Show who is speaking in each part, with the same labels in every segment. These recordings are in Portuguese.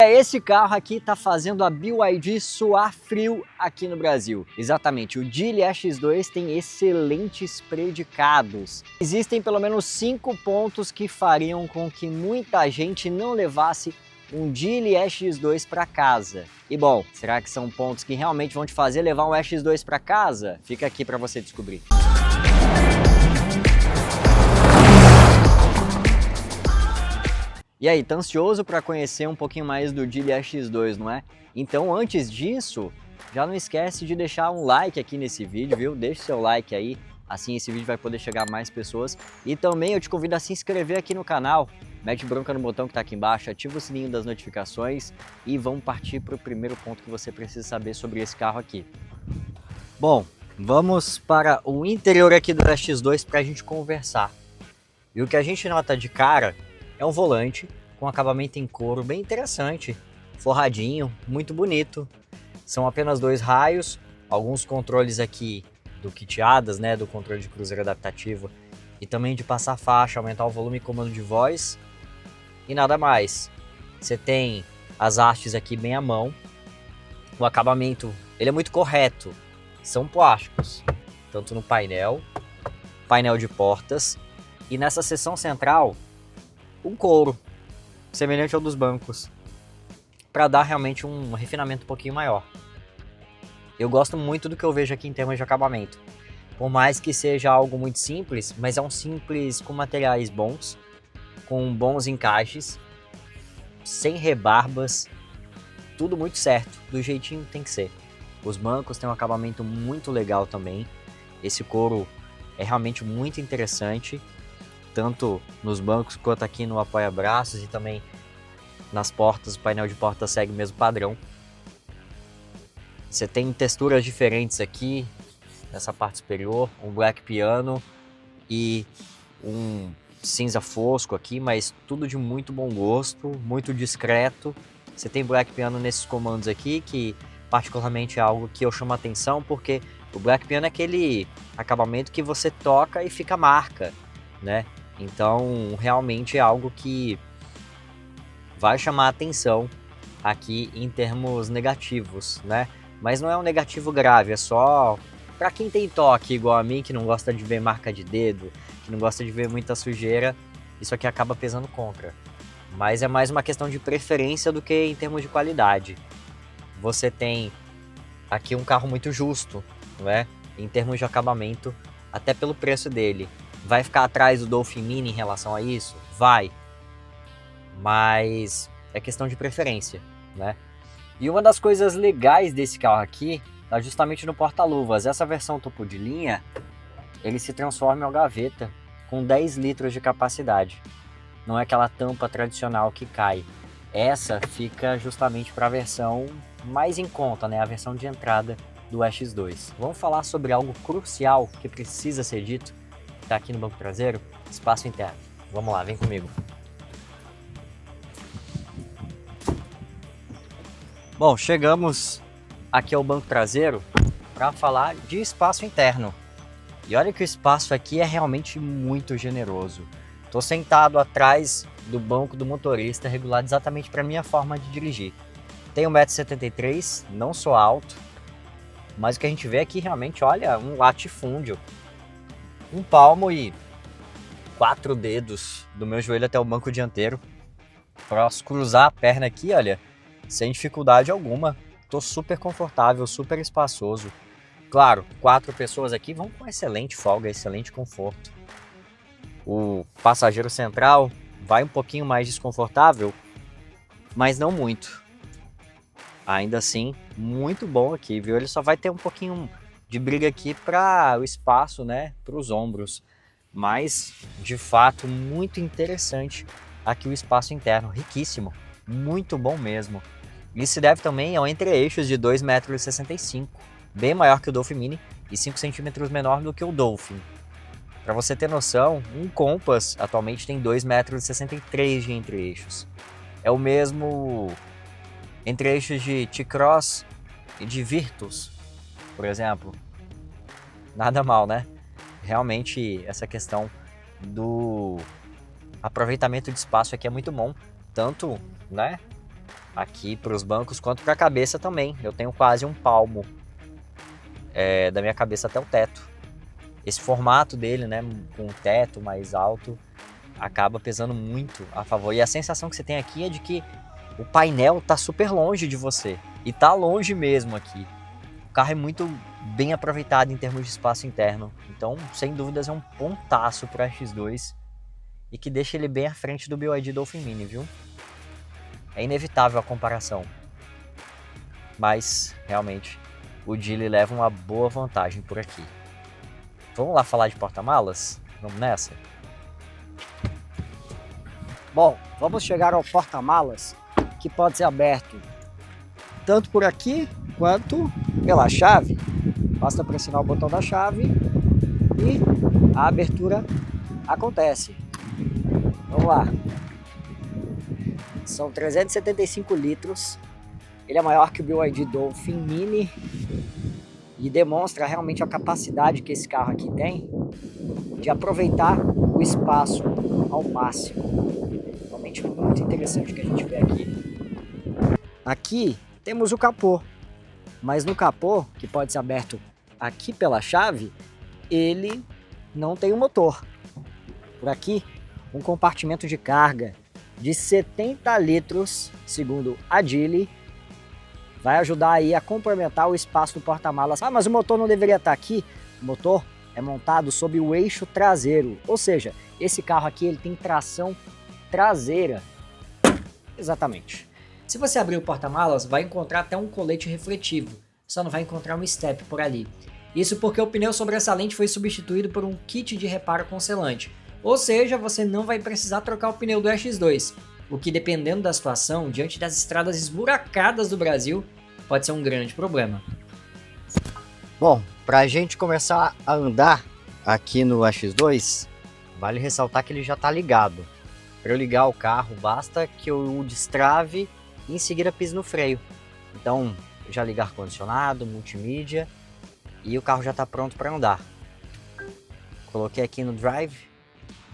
Speaker 1: Esse carro aqui tá fazendo a BYD suar frio aqui no Brasil. Exatamente, o Geely X2 tem excelentes predicados. Existem pelo menos 5 pontos que fariam com que muita gente não levasse um Geely X2 para casa. E bom, será que são pontos que realmente vão te fazer levar um X2 para casa? Fica aqui para você descobrir. E aí, tá ansioso para conhecer um pouquinho mais do Geely X2, não é? Então, antes disso, já não esquece de deixar um like aqui nesse vídeo, viu? Deixa seu like aí, assim esse vídeo vai poder chegar a mais pessoas. E também eu te convido a se inscrever aqui no canal, mete bronca no botão que tá aqui embaixo, ativa o sininho das notificações e vamos partir para o primeiro ponto que você precisa saber sobre esse carro aqui. Bom, vamos para o interior aqui do X2 para a gente conversar. E o que a gente nota de cara é um volante com acabamento em couro bem interessante, forradinho, muito bonito. São apenas 2 raios, alguns controles aqui do kit ADAS, né, do controle de cruzeiro adaptativo e também de passar faixa, aumentar o volume e comando de voz e nada mais. Você tem as hastes aqui bem à mão, o acabamento ele é muito correto, são plásticos, tanto no painel de portas e nessa seção central um couro, semelhante ao dos bancos, para dar realmente um refinamento um pouquinho maior. Eu gosto muito do que eu vejo aqui em termos de acabamento. Por mais que seja algo muito simples, mas é um simples com materiais bons, com bons encaixes, sem rebarbas, tudo muito certo, do jeitinho que tem que ser. Os bancos têm um acabamento muito legal também, esse couro é realmente muito interessante, tanto nos bancos quanto aqui no apoia-braços e também nas portas, o painel de porta segue o mesmo padrão. Você tem texturas diferentes aqui, nessa parte superior, um black piano e um cinza fosco aqui, mas tudo de muito bom gosto, muito discreto. Você tem black piano nesses comandos aqui, que particularmente é algo que eu chamo a atenção, porque o black piano é aquele acabamento que você toca e fica marca, né? Então, realmente é algo que vai chamar a atenção aqui em termos negativos, né? Mas não é um negativo grave, é só para quem tem toque igual a mim, que não gosta de ver marca de dedo, que não gosta de ver muita sujeira, isso aqui acaba pesando contra. Mas é mais uma questão de preferência do que em termos de qualidade. Você tem aqui um carro muito justo, não é? Em termos de acabamento, até pelo preço dele. Vai ficar atrás do Dolphin Mini em relação a isso? Vai. Mas é questão de preferência, né? E uma das coisas legais desse carro aqui está justamente no porta-luvas. Essa versão topo de linha, ele se transforma em uma gaveta com 10 litros de capacidade. Não é aquela tampa tradicional que cai. Essa fica justamente para a versão mais em conta, né? A versão de entrada do X2. Vamos falar sobre algo crucial que precisa ser dito. Tá aqui no banco traseiro, espaço interno. Vamos lá, vem comigo. Bom, chegamos aqui ao banco traseiro para falar de espaço interno. E olha que o espaço aqui é realmente muito generoso. Estou sentado atrás do banco do motorista, regulado exatamente para a minha forma de dirigir. Tenho 1,73 m, não sou alto, mas o que a gente vê aqui realmente, olha, um latifúndio. Um palmo e 4 dedos do meu joelho até o banco dianteiro. Posso cruzar a perna aqui, olha, sem dificuldade alguma. Tô super confortável, super espaçoso. Claro, 4 pessoas aqui vão com excelente folga, excelente conforto. O passageiro central vai um pouquinho mais desconfortável, mas não muito. Ainda assim, muito bom aqui, viu? Ele só vai ter um pouquinho de briga aqui para o espaço, né, para os ombros, mas de fato muito interessante aqui o espaço interno, riquíssimo, muito bom mesmo. Isso se deve também ao entre-eixos de 2,65 m, bem maior que o Dolphin Mini e 5 centímetros menor do que o Dolphin. Para você ter noção, um Compass atualmente tem 2,63 m de entre-eixos. É o mesmo entre-eixos de T-Cross e de Virtus, por exemplo. Nada mal, né? Realmente essa questão do aproveitamento de espaço aqui é muito bom, tanto, né, aqui para os bancos, quanto para a cabeça também. Eu tenho quase um palmo da minha cabeça até o teto. Esse formato dele, né, com o teto mais alto, acaba pesando muito a favor. E a sensação que você tem aqui é de que o painel tá super longe de você. E tá longe mesmo aqui. O carro é muito bem aproveitado em termos de espaço interno. Então, sem dúvidas, é um pontaço para X2 e que deixa ele bem à frente do BYD Dolphin Mini, viu? É inevitável a comparação. Mas, realmente, o Geely leva uma boa vantagem por aqui. Vamos lá falar de porta-malas? Vamos nessa?
Speaker 2: Bom, vamos chegar ao porta-malas, que pode ser aberto tanto por aqui quanto pela chave. Basta pressionar o botão da chave e a abertura acontece. Vamos lá. São 375 litros. Ele é maior que o BYD Dolphin Mini e demonstra realmente a capacidade que esse carro aqui tem de aproveitar o espaço ao máximo. Realmente muito interessante o que a gente vê aqui. Aqui temos o capô, mas no capô, que pode ser aberto aqui pela chave, ele não tem um motor. Por aqui, um compartimento de carga de 70 litros, segundo a Geely, vai ajudar aí a complementar o espaço do porta-malas. Ah, mas o motor não deveria estar aqui? O motor é montado sob o eixo traseiro, ou seja, esse carro aqui ele tem tração traseira. Exatamente. Se você abrir o porta-malas, vai encontrar até um colete refletivo, só não vai encontrar um step por ali. Isso porque o pneu sobressalente foi substituído por um kit de reparo com selante, ou seja, você não vai precisar trocar o pneu do X2, o que dependendo da situação, diante das estradas esburacadas do Brasil, pode ser um grande problema.
Speaker 1: Bom, para a gente começar a andar aqui no X2, vale ressaltar que ele já está ligado. Para eu ligar o carro, basta que eu o destrave e em seguida pise no freio. Então, já ligar ar-condicionado, multimídia e o carro já está pronto para andar. Coloquei aqui no drive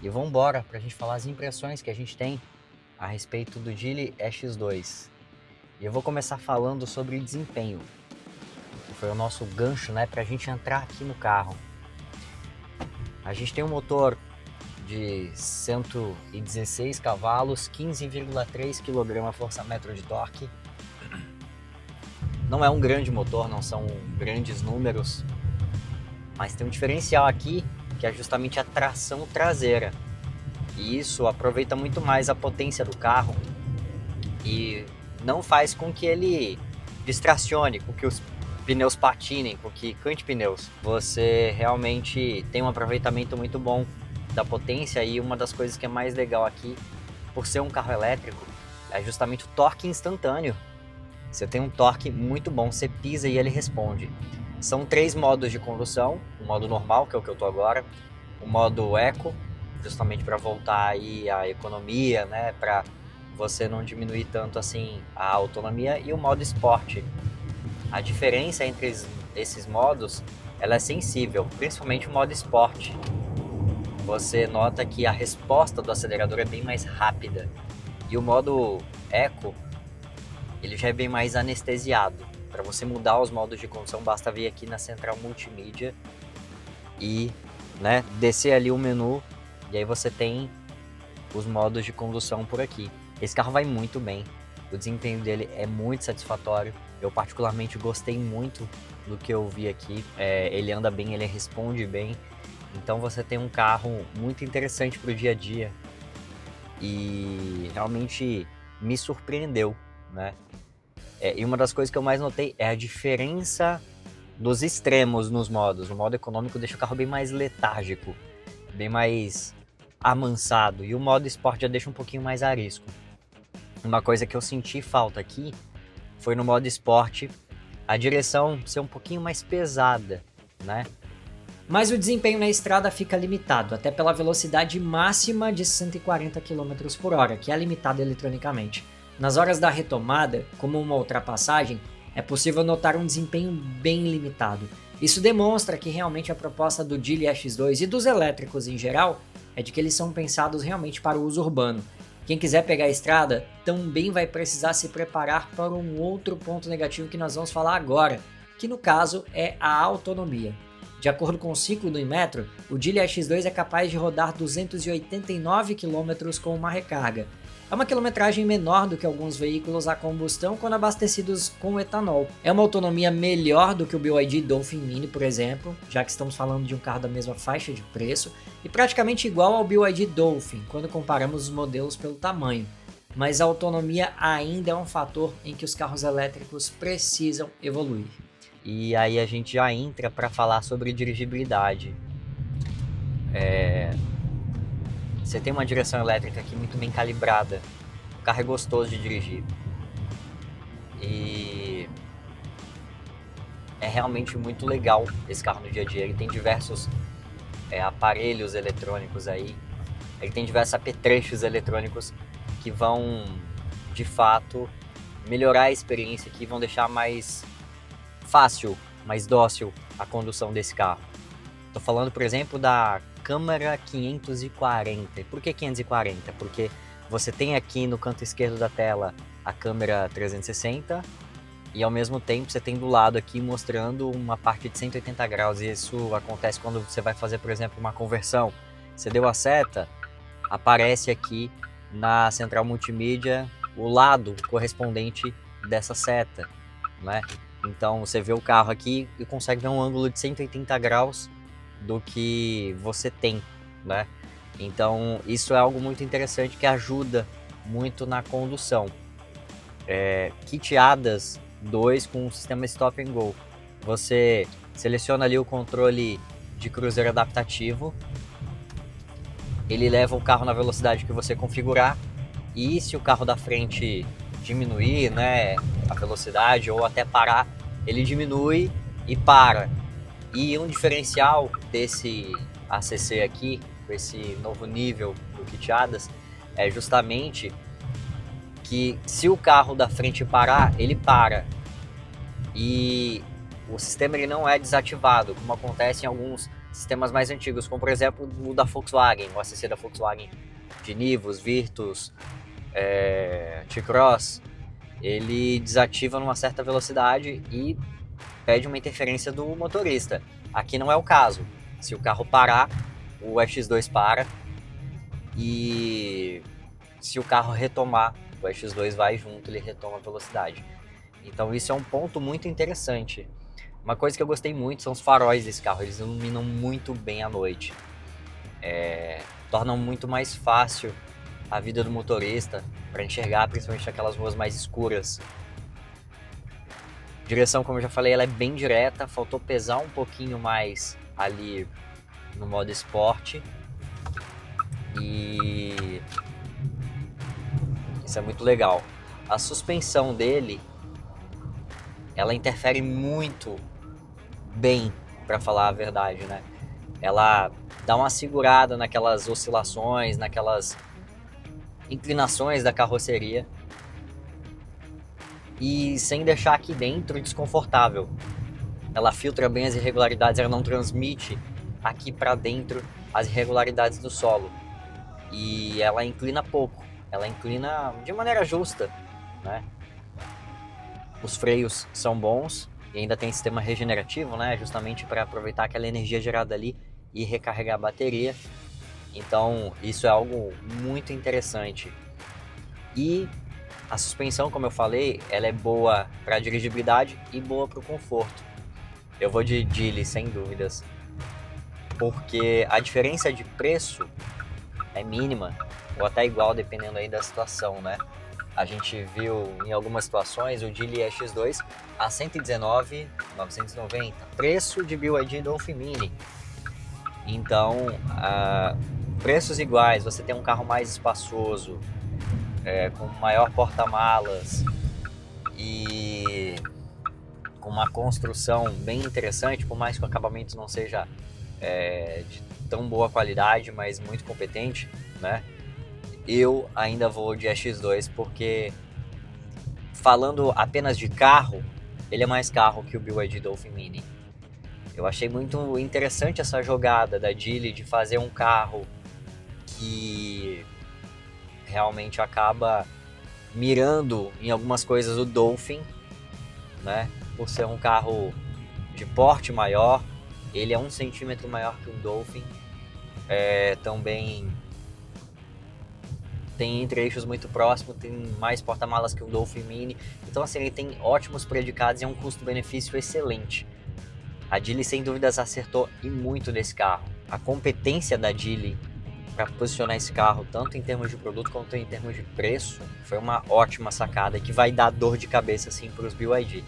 Speaker 1: e vamos embora para a gente falar as impressões que a gente tem a respeito do Geely X2. E eu vou começar falando sobre desempenho, que foi o nosso gancho, né, para a gente entrar aqui no carro. A gente tem um motor de 116 cavalos, 15,3 kgfm de torque. Não é um grande motor, não são grandes números, mas tem um diferencial aqui, que é justamente a tração traseira. E isso aproveita muito mais a potência do carro e não faz com que ele distracione, com que os pneus patinem, com que cante pneus. Você realmente tem um aproveitamento muito bom da potência e uma das coisas que é mais legal aqui, por ser um carro elétrico, é justamente o torque instantâneo. Você tem um torque muito bom, você pisa e ele responde. São 3 modos de condução, o modo normal, que é o que eu tô agora, o modo Eco, justamente para voltar aí a economia, né, para você não diminuir tanto assim a autonomia, e o modo Sport. A diferença entre esses modos, ela é sensível, principalmente o modo Sport. Você nota que a resposta do acelerador é bem mais rápida. E o modo Eco, ele já é bem mais anestesiado. Para você mudar os modos de condução, basta vir aqui na central multimídia e, né, descer ali o menu, e aí você tem os modos de condução por aqui. Esse carro vai muito bem, o desempenho dele é muito satisfatório. Eu particularmente gostei muito do que eu vi aqui. Ele anda bem, ele responde bem. Então você tem um carro muito interessante para o dia a dia e realmente me surpreendeu, né? E uma das coisas que eu mais notei é a diferença dos extremos nos modos. O modo econômico deixa o carro bem mais letárgico, bem mais amansado, e o modo Sport já deixa um pouquinho mais arisco. Uma coisa que eu senti falta aqui foi no modo Sport a direção ser um pouquinho mais pesada, né?
Speaker 2: Mas o desempenho na estrada fica limitado, até pela velocidade máxima de 140 km por hora, que é limitada eletronicamente. Nas horas da retomada, como uma ultrapassagem, é possível notar um desempenho bem limitado. Isso demonstra que realmente a proposta do Geely X2 e dos elétricos em geral é de que eles são pensados realmente para o uso urbano. Quem quiser pegar a estrada também vai precisar se preparar para um outro ponto negativo que nós vamos falar agora, que no caso é a autonomia. De acordo com o ciclo do Inmetro, o Geely X2 é capaz de rodar 289 km com uma recarga. É uma quilometragem menor do que alguns veículos a combustão quando abastecidos com etanol. É uma autonomia melhor do que o BYD Dolphin Mini, por exemplo, já que estamos falando de um carro da mesma faixa de preço, e praticamente igual ao BYD Dolphin, quando comparamos os modelos pelo tamanho. Mas a autonomia ainda é um fator em que os carros elétricos precisam evoluir.
Speaker 1: E aí a gente já entra para falar sobre dirigibilidade. Você tem uma direção elétrica aqui muito bem calibrada. O carro é gostoso de dirigir. E é realmente muito legal esse carro no dia a dia. Ele tem diversos aparelhos eletrônicos aí. Ele tem diversos apetrechos eletrônicos que vão, de fato, melhorar a experiência aqui, vão deixar mais fácil, mais dócil a condução desse carro. Estou falando, por exemplo, da câmera 540. Por que 540? Porque você tem aqui no canto esquerdo da tela a câmera 360 e ao mesmo tempo você tem do lado aqui mostrando uma parte de 180 graus. E isso acontece quando você vai fazer, por exemplo, uma conversão. Você deu a seta, aparece aqui na central multimídia o lado correspondente dessa seta, né? Então você vê o carro aqui e consegue ver um ângulo de 180 graus do que você tem, né? Então isso é algo muito interessante que ajuda muito na condução. Kit ADAS 2 com o sistema Stop and Go. Você seleciona ali o controle de cruzeiro adaptativo, ele leva o carro na velocidade que você configurar, e se o carro da frente diminuir, né, a velocidade ou até parar, ele diminui e para. E um diferencial desse ACC aqui, com esse novo nível do Kit ADAS, é justamente que se o carro da frente parar, ele para. E o sistema ele não é desativado, como acontece em alguns sistemas mais antigos, como por exemplo o da Volkswagen, o ACC da Volkswagen de Nivus, Virtus, T-Cross. Ele desativa numa certa velocidade e pede uma interferência do motorista. Aqui não é o caso. Se o carro parar, o X2 para, e se o carro retomar, o X2 vai junto, ele retoma a velocidade. Então isso é um ponto muito interessante. Uma coisa que eu gostei muito são os faróis desse carro, eles iluminam muito bem à noite. Tornam muito mais fácil a vida do motorista para enxergar, principalmente aquelas ruas mais escuras. Direção, como eu já falei, ela é bem direta, faltou pesar um pouquinho mais ali no modo esporte. E isso é muito legal. A suspensão dele, ela interfere muito bem, para falar a verdade, né? Ela dá uma segurada naquelas oscilações, naquelas inclinações da carroceria, e sem deixar aqui dentro desconfortável. Ela filtra bem as irregularidades, ela não transmite aqui para dentro as irregularidades do solo. E ela inclina pouco, ela inclina de maneira justa, né? Os freios são bons e ainda tem sistema regenerativo, né? Justamente para aproveitar aquela energia gerada ali e recarregar a bateria. Então isso é algo muito interessante. E a suspensão, como eu falei, ela é boa para dirigibilidade e boa para o conforto. Eu vou de Geely, sem dúvidas, porque a diferença de preço é mínima, ou até igual, dependendo aí da situação, né? A gente viu em algumas situações o Geely X2 a R$119.990, preço de BYD Dolphin Mini. Então, preços iguais, você tem um carro mais espaçoso, com maior porta-malas e com uma construção bem interessante, por mais que o acabamento não seja de tão boa qualidade, mas muito competente, né? Eu ainda vou de X2 porque, falando apenas de carro, ele é mais carro que o BYD Dolphin Mini. Eu achei muito interessante essa jogada da Geely de fazer um carro que realmente acaba mirando em algumas coisas o Dolphin, né? Por ser um carro de porte maior, ele é 1 centímetro maior que o Dolphin, também tem entre-eixos muito próximos, tem mais porta-malas que o Dolphin Mini, então assim, ele tem ótimos predicados e é um custo-benefício excelente. A Geely sem dúvidas acertou e muito nesse carro. A competência da Geely para posicionar esse carro, tanto em termos de produto quanto em termos de preço, foi uma ótima sacada que vai dar dor de cabeça sim para os BYD.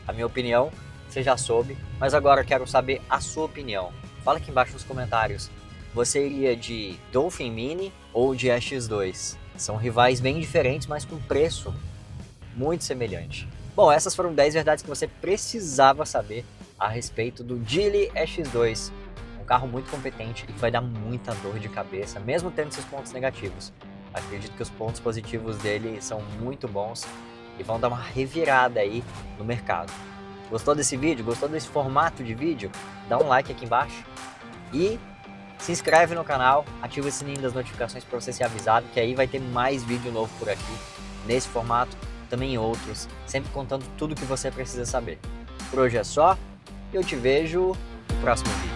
Speaker 1: A minha opinião, você já soube, mas agora eu quero saber a sua opinião. Fala aqui embaixo nos comentários. Você iria de Dolphin Mini ou de X2? São rivais bem diferentes, mas com preço muito semelhante. Bom, essas foram 10 verdades que você precisava saber a respeito do Geely X2. Um carro muito competente e que vai dar muita dor de cabeça, mesmo tendo seus pontos negativos. Acredito que os pontos positivos dele são muito bons e vão dar uma revirada aí no mercado. Gostou desse vídeo? Gostou desse formato de vídeo? Dá um like aqui embaixo e se inscreve no canal, ativa o sininho das notificações para você ser avisado, que aí vai ter mais vídeo novo por aqui, nesse formato, também em outros, sempre contando tudo que você precisa saber. Por hoje é só, eu te vejo no próximo vídeo.